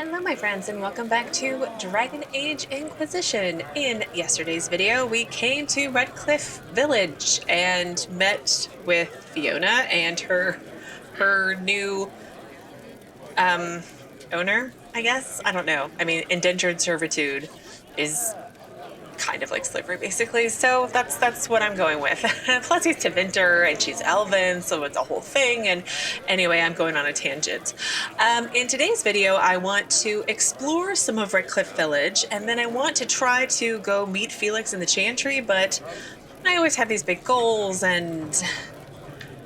Hello my friends and welcome back to Dragon Age Inquisition. In yesterday's video we came to Redcliffe Village and met with Fiona and her new owner, I guess. I don't know. I mean, indentured servitude is kind of like slavery basically, so that's what I'm going with. Plus he's Tevinter and she's elven, so it's a whole thing. And anyway, I'm going on a tangent. In today's video I want to explore some of Redcliffe Village, and then I want to try to go meet Felix in the Chantry, but I always have these big goals and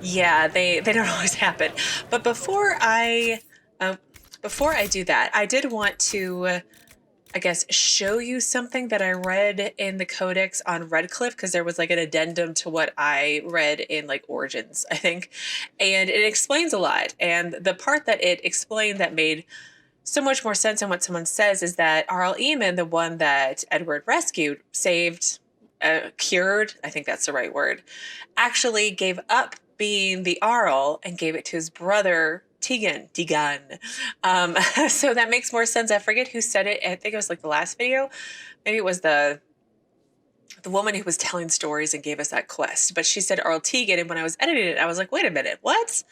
yeah, they don't always happen. But before I do that, I did want to I guess, show you something that I read in the Codex on Redcliffe, because there was like an addendum to what I read in like Origins, I think. And it explains a lot. And the part that it explained that made so much more sense than what someone says is that Eamon, the one that Edward rescued, saved, cured, I think that's the right word, actually gave up being the Arl and gave it to his brother, Teagan. So that makes more sense. I forget who said it. I think it was like the last video. Maybe it was the woman who was telling stories and gave us that quest. But she said Earl Teagan, and when I was editing it, I was like, wait a minute, what?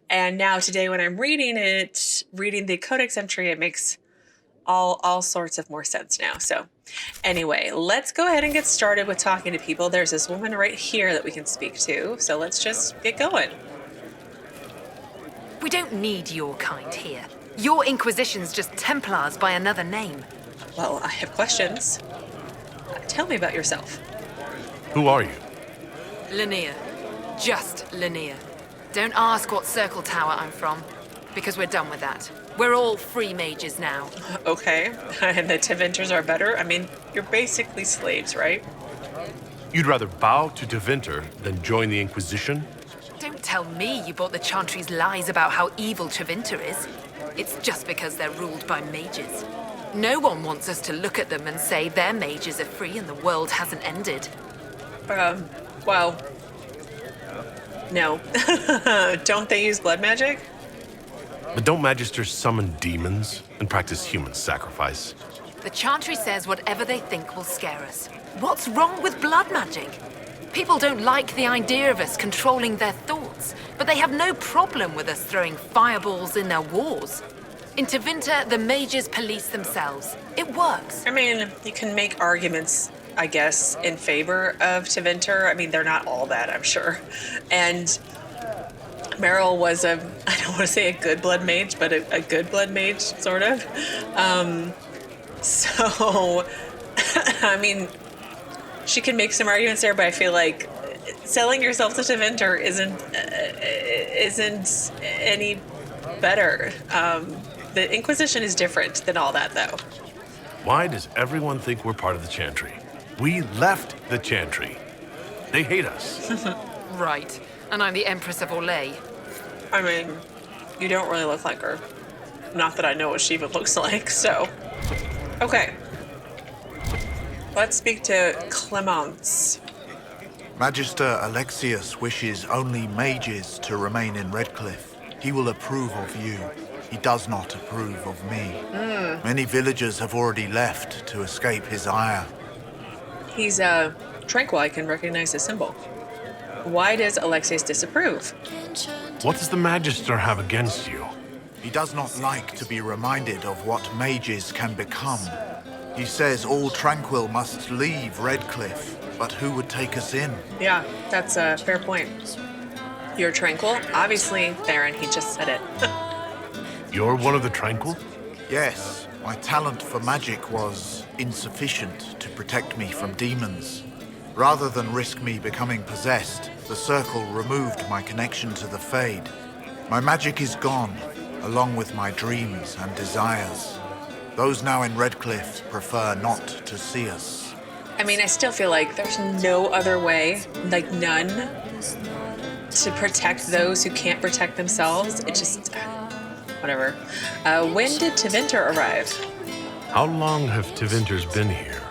And now today when I'm reading the Codex entry, it makes all sorts of more sense now. So anyway, let's go ahead and get started with talking to people. There's this woman right here that we can speak to. So let's just get going. We don't need your kind here. Your Inquisition's just Templars by another name. Well, I have questions. Tell me about yourself. Who are you? Linnea. Just Linnea. Don't ask what circle tower I'm from, because we're done with that. We're all free mages now. Okay, and the Tevinters are better? I mean, you're basically slaves, right? You'd rather bow to Tevinter than join the Inquisition? Don't tell me you bought the Chantry's lies about how evil Tevinter is. It's just because they're ruled by mages. No one wants us to look at them and say their mages are free and the world hasn't ended. Well, no. Don't they use blood magic? But don't Magisters summon demons and practice human sacrifice? The Chantry says whatever they think will scare us. What's wrong with blood magic? People don't like the idea of us controlling their thoughts, but they have no problem with us throwing fireballs in their wars. In Tevinter, the mages police themselves. It works. I mean, you can make arguments, I guess, in favor of Tevinter. I mean, they're not all that, I'm sure. And Meryl was I don't want to say a good blood mage, but a good blood mage, sort of. So, I mean, she can make some arguments there, but I feel like selling yourself to Tevinter isn't any better. The Inquisition is different than all that, though. Why does everyone think we're part of the Chantry? We left the Chantry. They hate us. Right. And I'm the Empress of Orlais. I mean, you don't really look like her. Not that I know what she even looks like, so. Okay. Let's speak to Clemence. Magister Alexius wishes only mages to remain in Redcliffe. He will approve of you. He does not approve of me. Many villagers have already left to escape his ire. He's, tranquil. I can recognize his symbol. Why does Alexius disapprove? What does the Magister have against you? He does not like to be reminded of what mages can become. He says all tranquil must leave Redcliffe, but who would take us in? Yeah, that's a fair point. You're tranquil? Obviously, Theron, he just said it. You're one of the Tranquil? Yes, my talent for magic was insufficient to protect me from demons. Rather than risk me becoming possessed, the Circle removed my connection to the Fade. My magic is gone, along with my dreams and desires. Those now in Redcliffe prefer not to see us. I mean, I still feel like there's no other way, like none, to protect those who can't protect themselves. It just, whatever. When did Tevinter arrive? How long have Tevinters been here?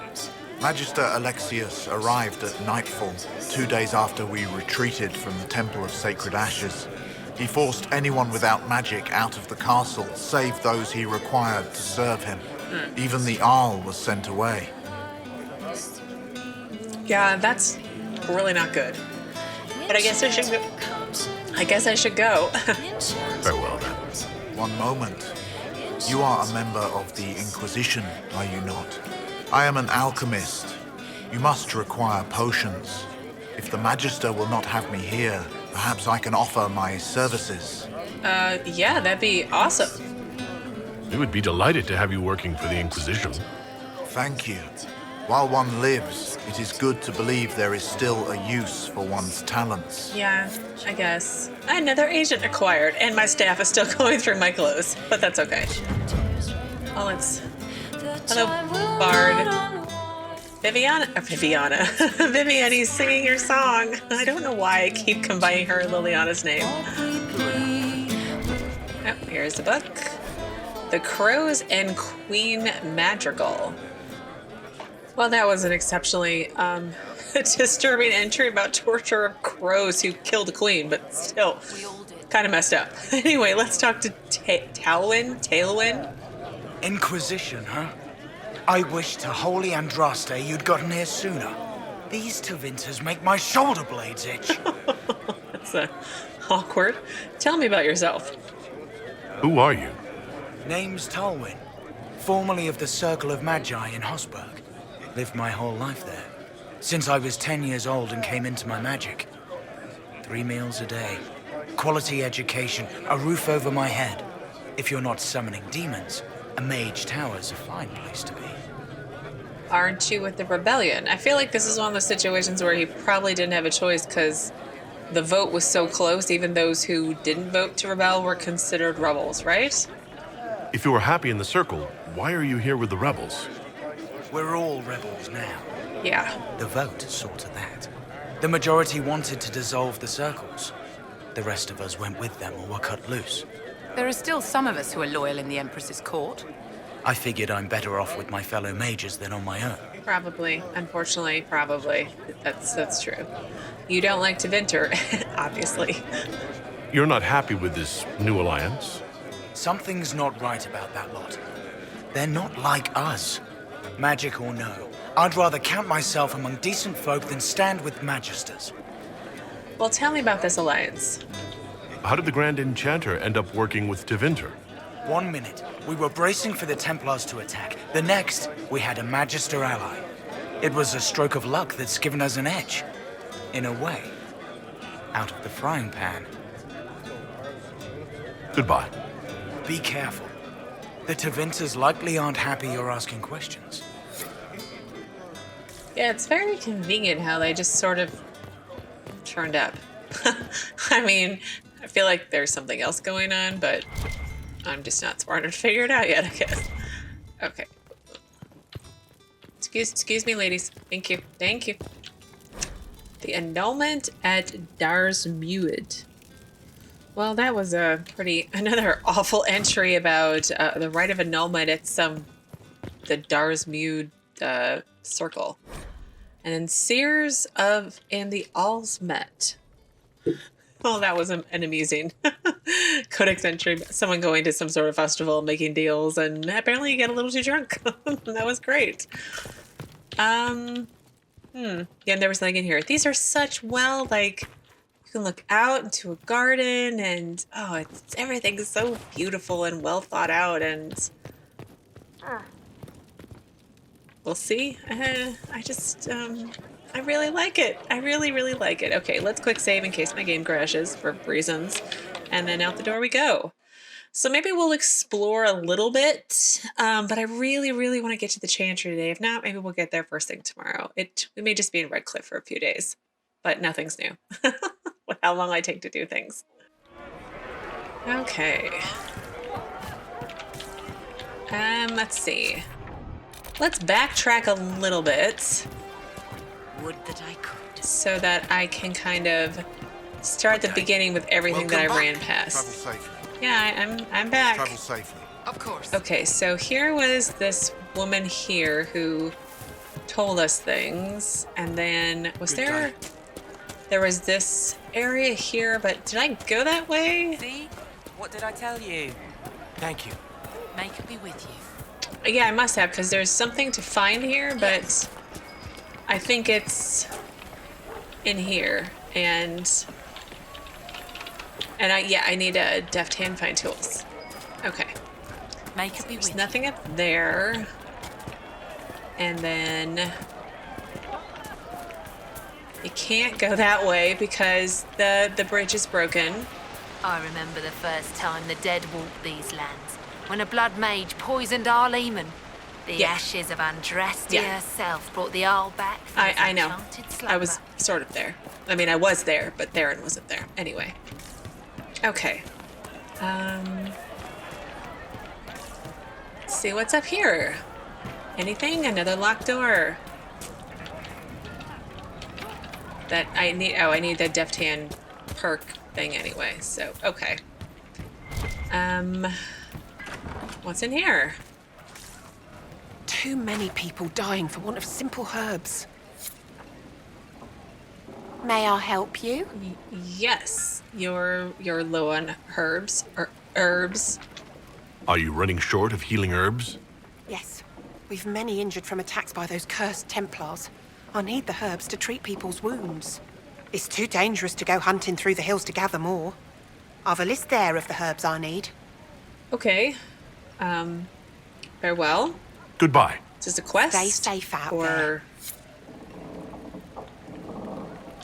Magister Alexius arrived at nightfall, 2 days after we retreated from the Temple of Sacred Ashes. He forced anyone without magic out of the castle, save those he required to serve him. Even the Arl was sent away. Yeah, that's really not good. But I guess I should go. I guess I should go. Farewell, then. One moment. You are a member of the Inquisition, are you not? I am an alchemist. You must require potions. If the Magister will not have me here, perhaps I can offer my services. Yeah, that'd be awesome. We would be delighted to have you working for the Inquisition. Thank you. While one lives, it is good to believe there is still a use for one's talents. Yeah, I guess. Another agent acquired, and my staff is still going through my clothes, but that's okay. Oh, it's... Hello, Bard. Viviana. Vivienne's singing your song. I don't know why I keep combining her and Liliana's name. Oh, here's the book. The Crows and Queen Madrigal. Well, that was an exceptionally disturbing entry about torture of crows who killed the queen, but still kind of messed up. Anyway, let's talk to Talwyn. Inquisition, huh? I wish to holy Andraste you'd gotten here sooner. These Tevinters make my shoulder blades itch. That's awkward. Tell me about yourself. Who are you? Name's Talwyn, formerly of the Circle of Magi in Hosberg. Lived my whole life there, since I was 10 years old and came into my magic. 3 meals a day, quality education, a roof over my head. If you're not summoning demons, a mage tower's a fine place to be. Aren't you with the rebellion? I feel like this is one of those situations where he probably didn't have a choice because the vote was so close. Even those who didn't vote to rebel were considered rebels, right? If you were happy in the Circle, why are you here with the rebels? We're all rebels now. Yeah. The vote saw to that. The majority wanted to dissolve the circles. The rest of us went with them or were cut loose. There are still some of us who are loyal in the Empress's court. I figured I'm better off with my fellow mages than on my own. Probably. Unfortunately, probably. That's true. You don't like Tevinter, obviously. You're not happy with this new alliance? Something's not right about that lot. They're not like us. Magic or no, I'd rather count myself among decent folk than stand with magisters. Well, tell me about this alliance. How did the Grand Enchanter end up working with Tevinter? 1 minute, we were bracing for the Templars to attack. The next, we had a Magister ally. It was a stroke of luck that's given us an edge. In a way. Out of the frying pan. Goodbye. Be careful. The Tevinters likely aren't happy you're asking questions. Yeah, it's very convenient how they just sort of turned up. I mean, I feel like there's something else going on, but I'm just not smart enough to figure it out yet, I guess. Okay. Excuse me, ladies. Thank you. The Annulment at Dairsmuid. Well, that was another awful entry about the rite of annulment at the Dairsmuid circle. And then Seers and the Allsmet. Well, that was an amusing Codex entry. Someone going to some sort of festival, making deals, and apparently you get a little too drunk. That was great. Yeah, and there was something in here. These are such you can look out into a garden, and everything's so beautiful and well thought out, and we'll see. I really like it. I really, really like it. Okay, let's quick save in case my game crashes for reasons, and then out the door we go. So maybe we'll explore a little bit, but I really, really want to get to the Chantry today. If not, maybe we'll get there first thing tomorrow. We may just be in Redcliffe for a few days, but nothing's new. How long I take to do things. Okay. Let's see. Let's backtrack a little bit. Would that I could. So that I can kind of start at the beginning with everything that I ran Travel past. safely. Yeah, I'm back. Travel safely. Of course. Okay, so here was this woman here who told us things, and then was Good there... day. There was this area here, but did I go that way? See? What did I tell you? Thank you. May it be with you. Yeah, I must have, because there's something to find here, but I think it's in here. And I need a deft hand find tools. Okay. May it be There's with nothing up there. And then you can't go that way because the bridge is broken. you. I remember the first time the dead walked these lands, when a blood mage poisoned our Eamon. The Yeah. ashes of Andrastia Yeah. herself brought the Arl back from his I know. enchanted slumber. I was sort of there. I mean, I was there, but Theron wasn't there. Anyway. Okay. Let's see what's up here. Anything? Another locked door. That I need. Oh, I need the deft hand perk thing anyway. So, okay. What's in here? Too many people dying for want of simple herbs. May I help you? Yes, you're low on herbs or herbs. Are you running short of healing herbs? Yes. We've many injured from attacks by those cursed Templars. I need the herbs to treat people's wounds. It's too dangerous to go hunting through the hills to gather more. I've a list there of the herbs I need. Okay. Farewell. Goodbye. Is this a quest? Stay safe out or... there.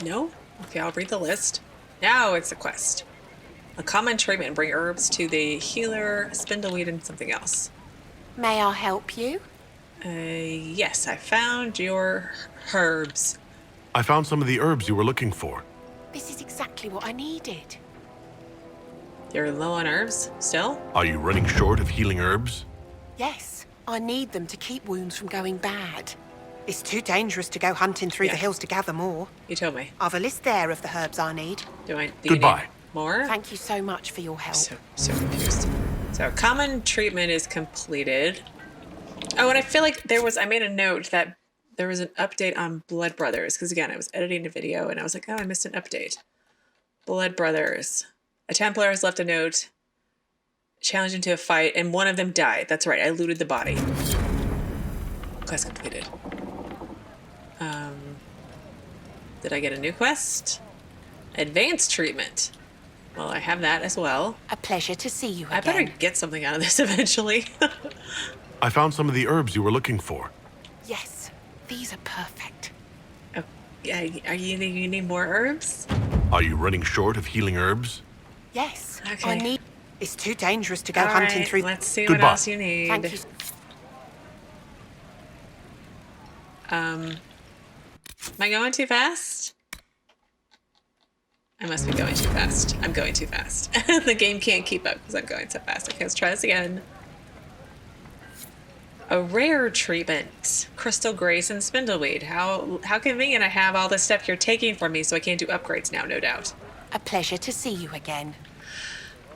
No? Okay, I'll read the list. Now it's a quest. A common treatment, bring herbs to the healer, spindleweed, and something else. May I help you? Yes, I found your herbs. I found some of the herbs you were looking for. This is exactly what I needed. You're low on herbs still? Are you running short of healing herbs? Yes, I need them to keep wounds from going bad. It's too dangerous to go hunting through the hills to gather more. You told me. I've a list there of the herbs I need. Do you Goodbye. need more? Thank you so much for your help. So confused. So common treatment is completed. Oh, and I feel like I made a note that there was an update on Blood Brothers, because again, I was editing a video and I was like, oh, I missed an update. Blood Brothers. A Templar has left a note challenging to a fight, and one of them died. That's right, I looted the body. Quest completed. Did I get a new quest? Advanced treatment. Well, I have that as well. A pleasure to see you again. I better get something out of this eventually. I found some of the herbs you were looking for. Yes, these are perfect. Oh, yeah, you need more herbs? Are you running short of healing herbs? Yes, Okay. I need... It's too dangerous to go All hunting right, through... let's see Goodbye. what else you need. Thank you. Am I going too fast? I must be going too fast. I'm going too fast. The game can't keep up because I'm going so fast. Okay, let's try this again. A rare treatment. Crystal Grace and Spindleweed. How convenient I have all this stuff you're taking from me so I can't do upgrades now, no doubt. A pleasure to see you again.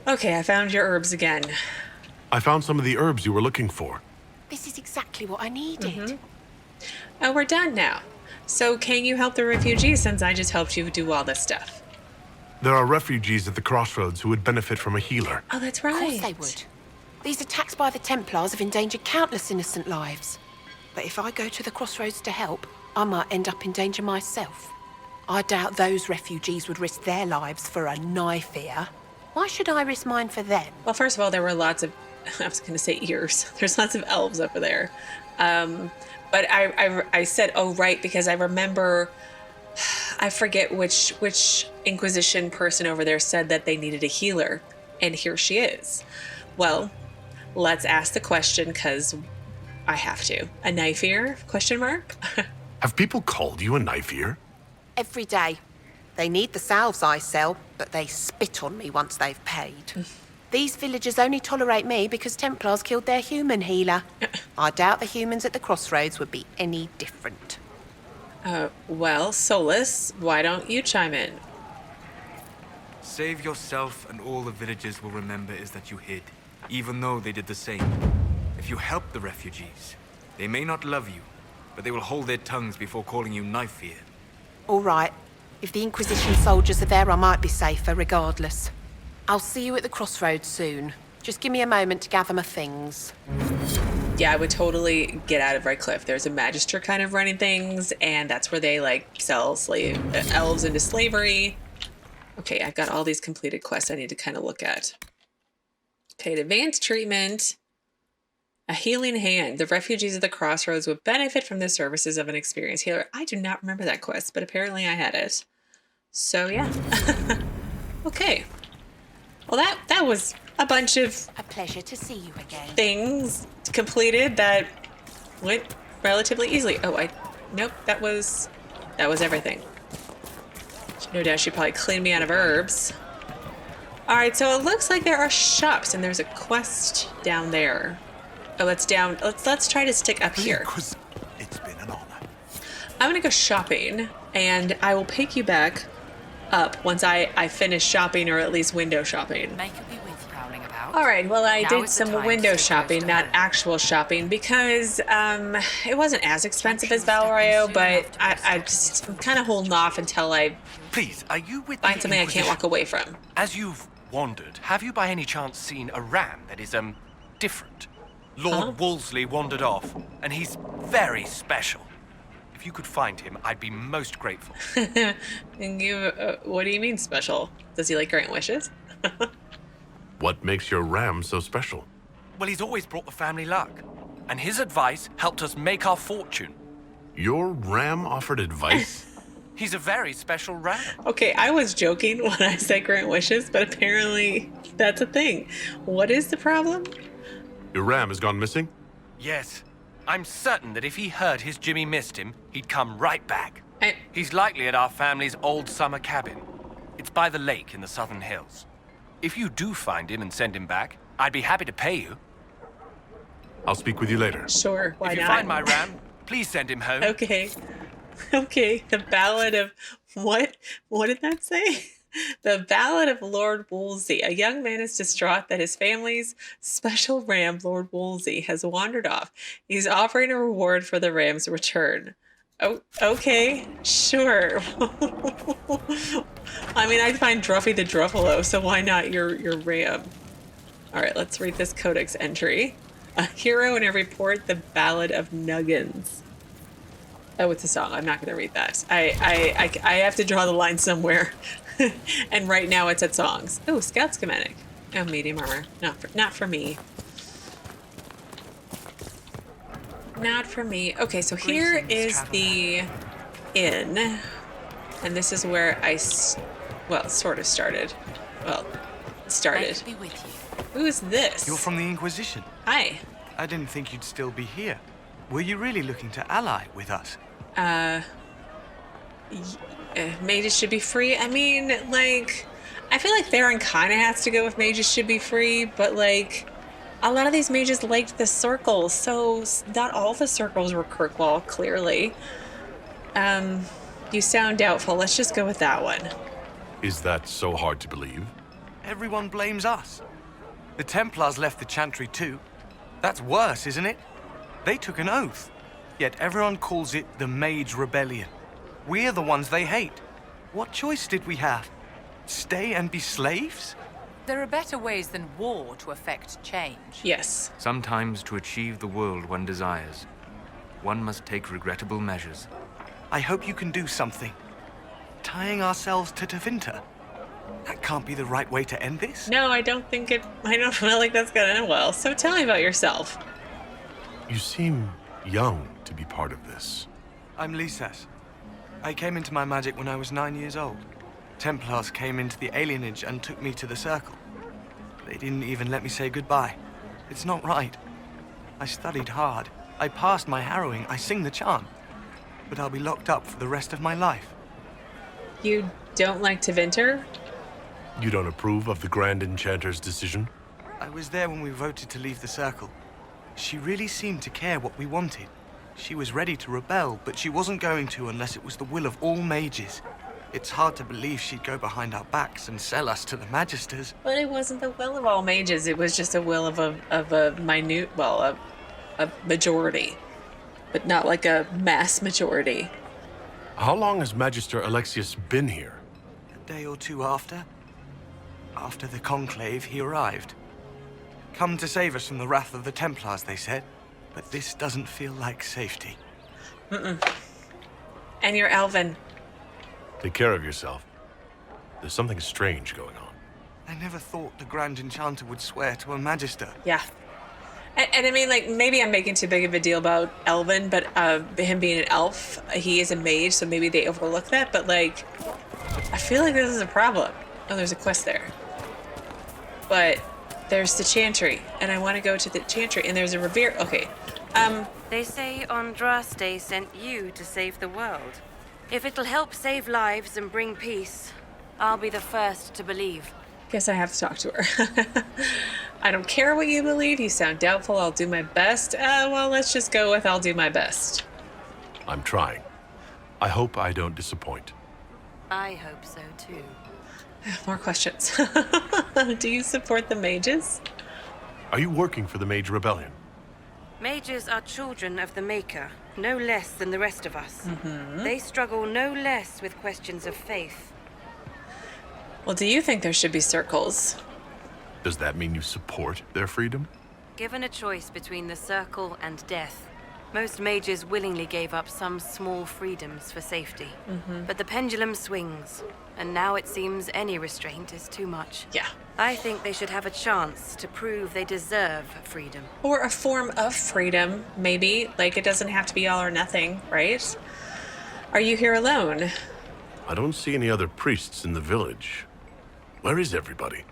Okay, I found your herbs again. I found some of the herbs you were looking for. This is exactly what I needed. Oh, we're done now. So can you help the refugees since I just helped you do all this stuff? There are refugees at the crossroads who would benefit from a healer. Oh, that's Of right. course they would. These attacks by the Templars have endangered countless innocent lives. But if I go to the crossroads to help, I might end up in danger myself. I doubt those refugees would risk their lives for a knife here. Why should I risk mine for them? Well, first of all, there were lots of, I was going to say ears. There's lots of elves over there. But I said, oh, right, because I remember, I forget which Inquisition person over there said that they needed a healer. And here she is. Well, let's ask the question because I have to. A knife ear? Question mark? Have people called you a knife ear? Every day. They need the salves I sell, but they spit on me once they've paid. These villagers only tolerate me because Templars killed their human healer. I doubt the humans at the crossroads would be any different. Well, Solas, why don't you chime in? Save yourself and all the villagers will remember is that you hid, even though they did the same. If you help the refugees, they may not love you, but they will hold their tongues before calling you knife ear. All right. If the Inquisition soldiers are there, I might be safer regardless. I'll see you at the crossroads soon. Just give me a moment to gather my things. Yeah, I would totally get out of Redcliffe. There's a Magister kind of running things, and that's where they like sell elves into slavery. Okay, I've got all these completed quests I need to kind of look at. Okay, advanced treatment. A healing hand. The refugees of the crossroads would benefit from the services of an experienced healer. I do not remember that quest, but apparently I had it. So yeah. Okay. Well, that was a bunch of A pleasure to see you again. things completed that went relatively easily. Oh, nope, that was everything. No doubt she probably cleaned me out of herbs. All right, so it looks like there are shops, and there's a quest down there. Oh, let's try to stick up here. It's been an honor. I'm gonna go shopping, and I will pick you back up once I finish shopping, or at least window shopping. Make it be with prowling about. All right, well, I Now did is the some time window to stay close shopping, to not home. actual shopping, because it wasn't as expensive as Valrayo, but I'm kind of holding off until I Please, are you with find the something I can't Inquisition? walk away from. As you've wandered, have you by any chance seen a ram that is, different? Lord Woolsley wandered off, and he's very special. If you could find him, I'd be most grateful. And what do you mean special? Does he like grant wishes? What makes your ram so special? Well, he's always brought the family luck, and his advice helped us make our fortune. Your ram offered advice? He's a very special ram. Okay, I was joking when I said grant wishes, but apparently that's a thing. What is the problem? Your ram has gone missing? Yes, I'm certain that if he heard his Jimmy missed him, he'd come right back. I, He's likely at our family's old summer cabin. It's by the lake in the southern hills. If you do find him and send him back, I'd be happy to pay you. I'll speak with you later. sure, why If you not? find my ram, please send him home. Okay. Okay, the Ballad of... What did that say? The Ballad of Lord Woolsey. A young man is distraught that his family's special ram, Lord Woolsey, has wandered off. He's offering a reward for the ram's return. Oh, okay, sure. I mean, I'd find Druffy the Druffalo, so why not your ram? All right, let's read this Codex entry. A hero in every port, the Ballad of Nuggins. Oh, it's a song. I'm not going to read that. I have to draw the line somewhere. And right now it's at songs. Oh, scout schematic. Oh, medium armor. Not for me. Not for me. Okay, so here is the inn. And this is where I, sort of started. Well, started. Make it be with you. Who's this? You're from the Inquisition. Hi. I didn't think you'd still be here. Were you really looking to ally with us? Mages should be free. I mean, like, I feel like Theron kind of has to go with mages should be free, but like, a lot of these mages liked the circles, so not all the circles were Kirkwall, clearly. You sound doubtful. Let's just go with that one. Is that so hard to believe? Everyone blames us. The Templars left the Chantry too. That's worse, isn't it? They took an oath. Yet everyone calls it the Mage Rebellion. We're the ones they hate. What choice did we have? Stay and be slaves? There are better ways than war to affect change. Yes. Sometimes to achieve the world one desires, one must take regrettable measures. I hope you can do something. Tying ourselves to Tevinter. That can't be the right way to end this. No, I don't feel like that's gonna end well. So tell me about yourself. You seem young to be part of this. I'm Lysas. I came into my magic when I was 9 years old. Templars came into the alienage and took me to the Circle. They didn't even let me say goodbye. It's not right. I studied hard. I passed my harrowing. I sing the charm. But I'll be locked up for the rest of my life. You don't like Tevinter? You don't approve of the Grand Enchanter's decision? I was there when we voted to leave the Circle. She really seemed to care what we wanted. She was ready to rebel, but she wasn't going to unless it was the will of all mages. It's hard to believe she'd go behind our backs and sell us to the Magisters. But it wasn't the will of all mages. It was just a will of a minute, a majority, but not like a mass majority. How long has Magister Alexius been here? A day or two after. After the conclave, he arrived. Come to save us from the wrath of the Templars, they said. But this doesn't feel like safety. And you're Elven. Take care of yourself. There's something strange going on. I never thought the Grand Enchanter would swear to a Magister. Yeah. And I mean, like, maybe I'm making too big of a deal about Elven, but him being an elf, he is a mage, so maybe they overlook that. But, like, I feel like this is a problem. Oh, there's a quest there. But there's the Chantry, and I want to go to the Chantry, and there's a Revered. Okay. They say Andraste sent you to save the world. If it'll help save lives and bring peace, I'll be the first to believe. Guess I have to talk to her. I don't care what you believe. You sound doubtful. I'll do my best. Well, let's just go with I'll do my best. I'm trying. I hope I don't disappoint. I hope so too. More questions. Do you support the mages? Are you working for the Mage Rebellion? Mages are children of the Maker, no less than the rest of us. They struggle no less with questions of faith. Well, do you think there should be circles? Does that mean you support their freedom? Given a choice between the circle and death, most mages willingly gave up some small freedoms for safety. But the pendulum swings, and now it seems any restraint is too much. Yeah. I think they should have a chance to prove they deserve freedom. Or a form of freedom, maybe. Like, it doesn't have to be all or nothing, right? Are you here alone? I don't see any other priests in the village. Where is everybody?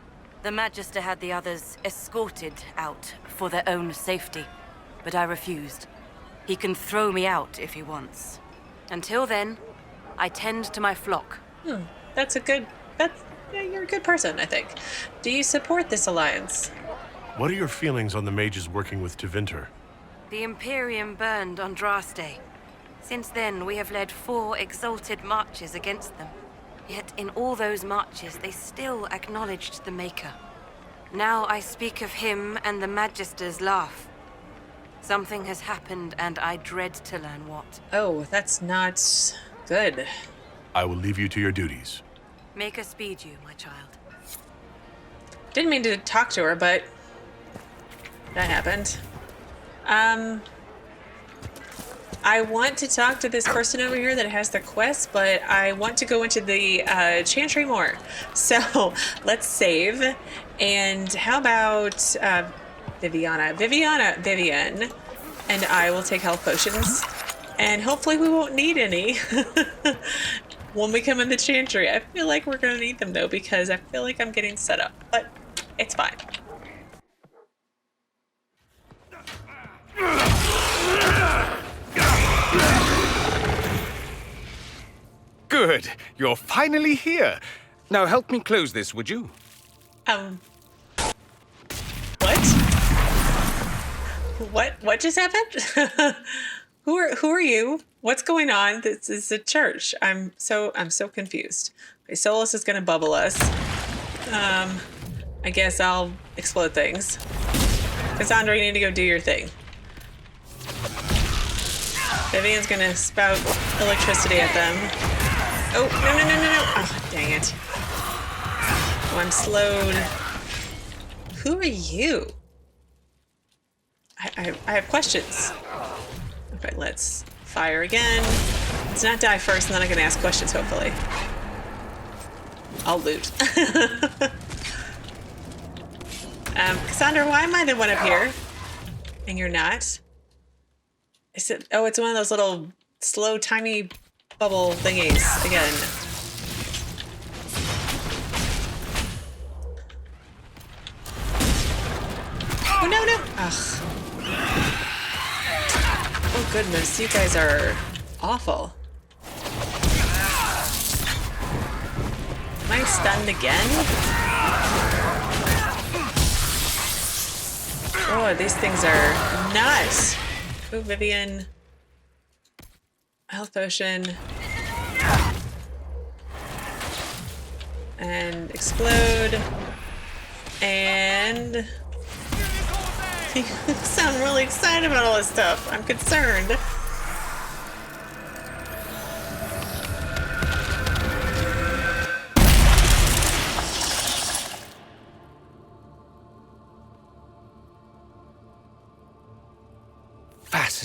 The Magister had the others escorted out for their own safety, but I refused. He can throw me out if he wants. Until then, I tend to my flock. Yeah, you're a good person, I think. Do you support this alliance? What are your feelings on the mages working with Tevinter? The Imperium burned Andraste. Since then, we have led 4 exalted marches against them. Yet in all those marches, they still acknowledged the Maker. Now I speak of him and the Magisters laugh. Something has happened, and I dread to learn what. Oh, that's not good. I will leave you to your duties. Maker speed you, my child. Didn't mean to talk to her, but that happened. I want to talk to this person over here that has the quest, but I want to go into the Chantry more. So let's save. And how about Vivienne, and I will take health potions. And hopefully we won't need any when we come in the Chantry. I feel like we're going to need them, though, because I feel like I'm getting set up. But it's fine. Good. You're finally here. Now help me close this, would you? What? What just happened? Who are you? What's going on? This is a church. I'm so confused. Okay, Solas is gonna bubble us. I guess I'll explode things. Cassandra, you need to go do your thing. Vivienne's gonna spout electricity at them. Oh, no. Oh, dang it. Oh, I'm slowed. Who are you? I have questions. Okay, let's fire again. Let's not die first, and then I can ask questions, hopefully. I'll loot. Cassandra, why am I the one up here? And you're not? Is it? Oh, it's one of those little slow, tiny bubble thingies again. Oh, no. Ugh. Oh, goodness. You guys are awful. Am I stunned again? Oh, these things are nuts. Oh, Vivienne. Health potion. And explode. And... You sound really excited about all this stuff. I'm concerned.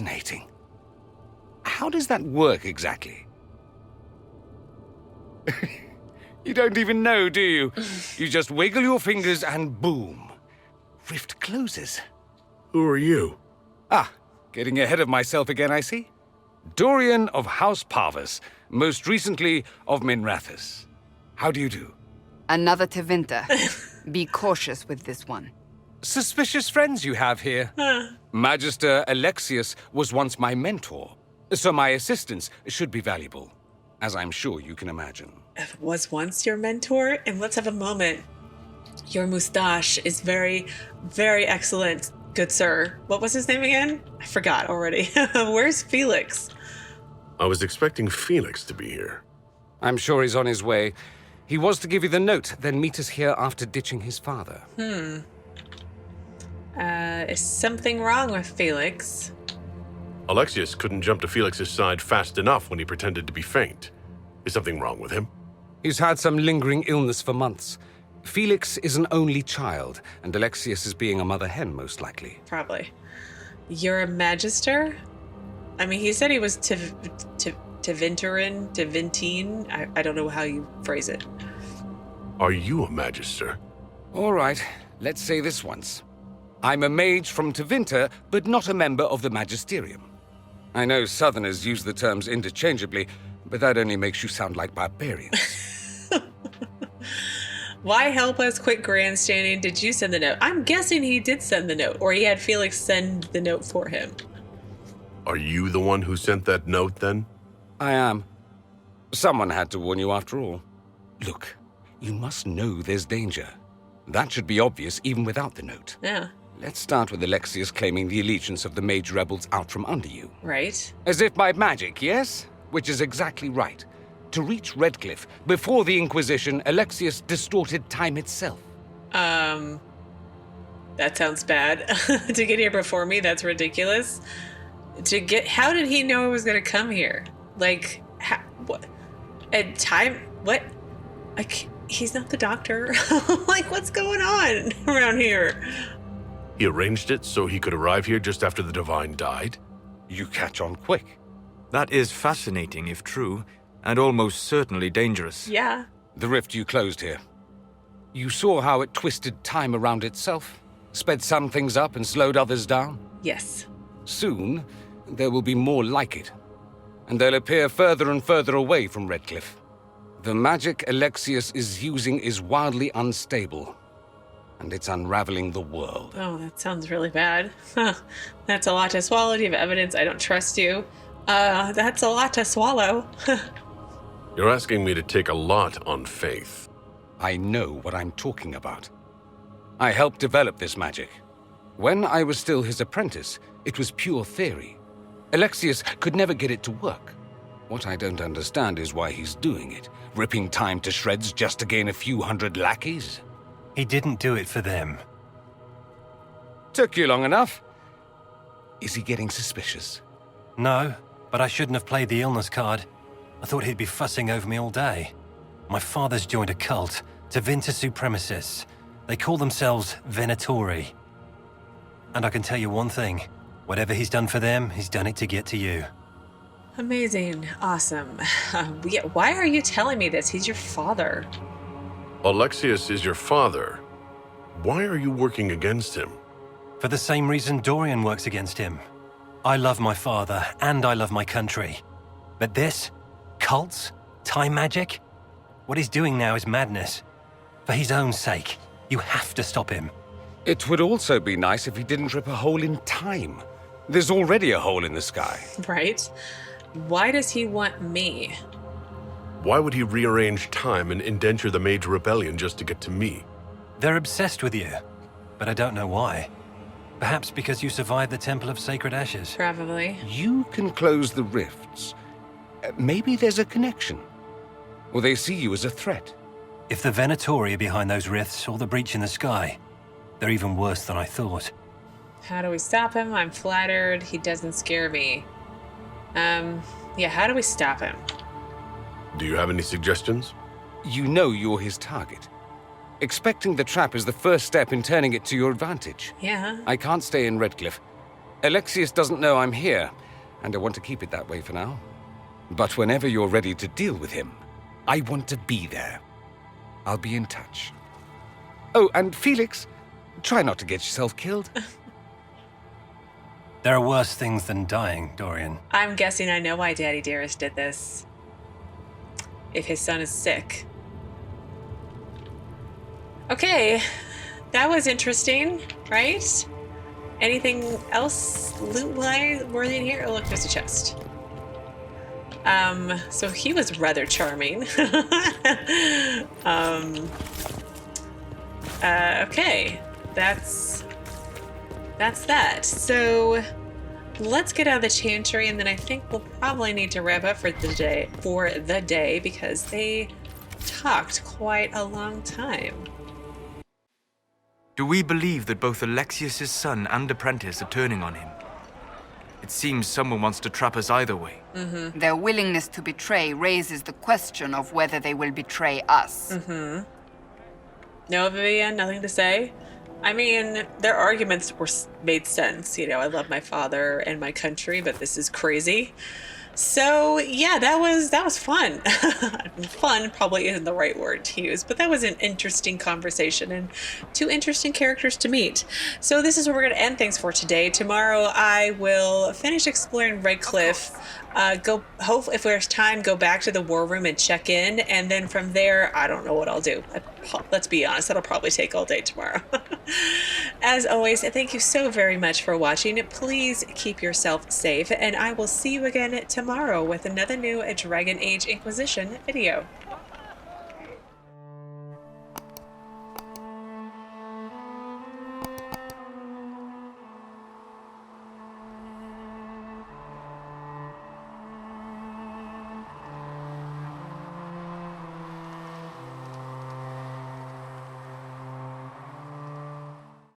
Fascinating. How does that work exactly? You don't even know, do you? You just wiggle your fingers and boom. Rift closes. Who are you? Ah, getting ahead of myself again, I see. Dorian of House Pavus, most recently of Minrathous. How do you do? Another Tevinter. Be cautious with this one. Suspicious friends you have here. Magister Alexius was once my mentor, so my assistance should be valuable, as I'm sure you can imagine. Was once your mentor, and let's have a moment. Your moustache is very, very excellent, good sir. What was his name again? I forgot already. Where's Felix? I was expecting Felix to be here. I'm sure he's on his way. He was to give you the note, then meet us here after ditching his father. Is something wrong with Felix? Alexius couldn't jump to Felix's side fast enough when he pretended to be faint. Is something wrong with him? He's had some lingering illness for months. Felix is an only child, and Alexius is being a mother hen, most likely. Probably. You're a Magister? I mean, he said he was Tevintine. I don't know how you phrase it. Are you a Magister? All right, let's say this once. I'm a mage from Tevinter, but not a member of the Magisterium. I know Southerners use the terms interchangeably, but that only makes you sound like barbarians. Why help us quit grandstanding? Did you send the note? I'm guessing he did send the note, or he had Felix send the note for him. Are you the one who sent that note, then? I am. Someone had to warn you after all. Look, you must know there's danger. That should be obvious even without the note. Yeah. Let's start with Alexius claiming the allegiance of the mage rebels out from under you. Right. As if by magic, yes? Which is exactly right. To reach Redcliffe, before the Inquisition, Alexius distorted time itself. That sounds bad. To get here before me, that's ridiculous. How did he know I was going to come here? Like, what? And time, what? He's not the doctor. Like, what's going on around here? He arranged it so he could arrive here just after the Divine died? You catch on quick. That is fascinating if true, and almost certainly dangerous. Yeah. The rift you closed here. You saw how it twisted time around itself, sped some things up and slowed others down? Yes. Soon, there will be more like it, and they'll appear further and further away from Redcliffe. The magic Alexius is using is wildly unstable, and it's unraveling the world. Oh, that sounds really bad. Huh. That's a lot to swallow. Do you have evidence? I don't trust you. That's a lot to swallow. You're asking me to take a lot on faith. I know what I'm talking about. I helped develop this magic. When I was still his apprentice, it was pure theory. Alexius could never get it to work. What I don't understand is why he's doing it, ripping time to shreds just to gain a few hundred lackeys. He didn't do it for them. Took you long enough. Is he getting suspicious? No, but I shouldn't have played the illness card. I thought he'd be fussing over me all day. My father's joined a cult, Tevinter supremacists. They call themselves Venatori. And I can tell you one thing. Whatever he's done for them, he's done it to get to you. Amazing. Awesome. Why are you telling me this? He's your father. Alexius is your father. Why are you working against him? For the same reason Dorian works against him. I love my father, and I love my country. But this? Cults? Time magic? What he's doing now is madness. For his own sake, you have to stop him. It would also be nice if he didn't rip a hole in time. There's already a hole in the sky. Right? Why does he want me? Why would he rearrange time and indenture the Mage Rebellion just to get to me? They're obsessed with you, but I don't know why. Perhaps because you survived the Temple of Sacred Ashes. Probably. You can close the rifts. Maybe there's a connection. Or they see you as a threat. If the Venatori are behind those rifts or the breach in the sky, they're even worse than I thought. How do we stop him? I'm flattered. He doesn't scare me. Yeah, how do we stop him? Do you have any suggestions? You know you're his target. Expecting the trap is the first step in turning it to your advantage. Yeah. I can't stay in Redcliffe. Alexius doesn't know I'm here, and I want to keep it that way for now. But whenever you're ready to deal with him, I want to be there. I'll be in touch. Oh, and Felix, try not to get yourself killed. There are worse things than dying, Dorian. I'm guessing I know why Daddy Dearest did this. If his son is sick. Okay, that was interesting, right? Anything else loot-wise worthy in here? Oh, look, there's a chest. So he was rather charming. Okay, that's that. So let's get out of the Chantry, and then I think we'll probably need to wrap up for the day because they talked quite a long time. Do we believe that both Alexius's son and apprentice are turning on him? It seems someone wants to trap us either way. Mm-hmm. Their willingness to betray raises the question of whether they will betray us. Mm-hmm. No, Vivienne, nothing to say. I mean, their arguments made sense. You know, I love my father and my country, but this is crazy. So yeah, that was fun. Fun probably isn't the right word to use, but that was an interesting conversation and two interesting characters to meet. So this is where we're going to end things for today. Tomorrow I will finish exploring Redcliffe. Hope if there's time, go back to the war room and check in, and then from there, I don't know what I'll do. Let's be honest, that'll probably take all day tomorrow. As always, thank you so very much for watching. Please keep yourself safe, and I will see you again tomorrow with another new Dragon Age Inquisition video.